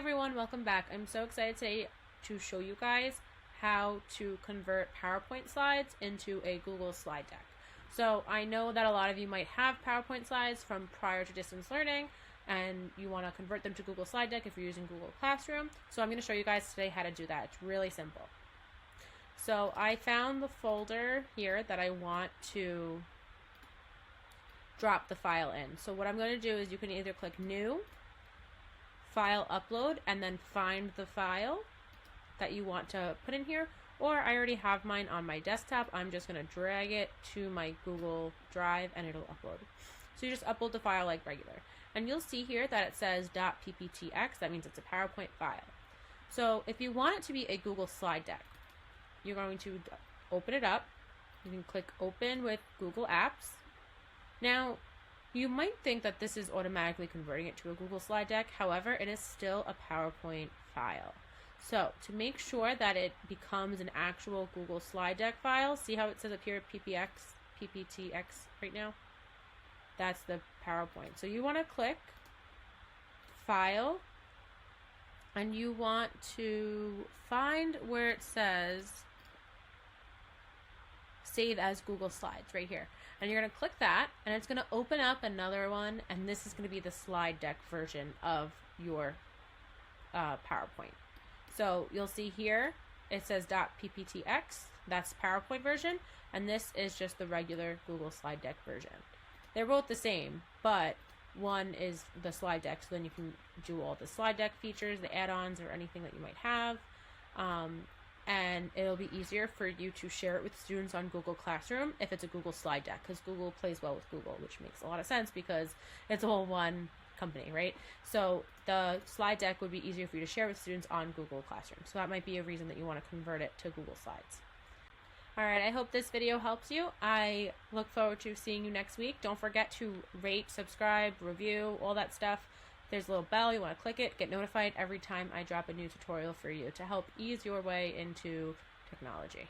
everyone, welcome back. I'm so excited today to show you guys how to convert PowerPoint slides into a Google slide deck. So I know that a lot of you might have PowerPoint slides from prior to distance learning and you want to convert them to Google slide deck if you're using Google Classroom. So I'm going to show you guys today how to do that. It's really simple. So I found the folder here that I want to drop the file in. So what I'm going to do is you can either click New, File Upload, and then find the file that you want to put in here, or I already have mine on my desktop. I'm just going to drag it to my Google Drive and it'll upload. So you just upload the file like regular. And you'll see here that it says .pptx. That means it's a PowerPoint file. So if you want it to be a Google slide deck, you're going to open it up. You can click Open with Google Apps. Now, you might think that this is automatically converting it to a Google slide deck. However, it is still a PowerPoint file. So to make sure that it becomes an actual Google slide deck file, see how it says up here PPTX right now? That's the PowerPoint. So you want to click File, and you want to find where it says Save as Google Slides right here. And you're going to click that, and it's going to open up another one, and this is going to be the slide deck version of your PowerPoint. So you'll see here, it says .pptx, that's PowerPoint version, and this is just the regular Google slide deck version. They're both the same, but one is the slide deck, so then you can do all the slide deck features, the add-ons, or anything that you might have. And it'll be easier for you to share it with students on Google Classroom if it's a Google slide deck, because Google plays well with Google, which makes a lot of sense because it's all one company, right? So the slide deck would be easier for you to share with students on Google Classroom. So that might be a reason that you want to convert it to Google Slides. All right, I hope this video helps you. I look forward to seeing you next week. Don't forget to rate, subscribe, review, all that stuff. There's a little bell, you want to click it, get notified every time I drop a new tutorial for you to help ease your way into technology.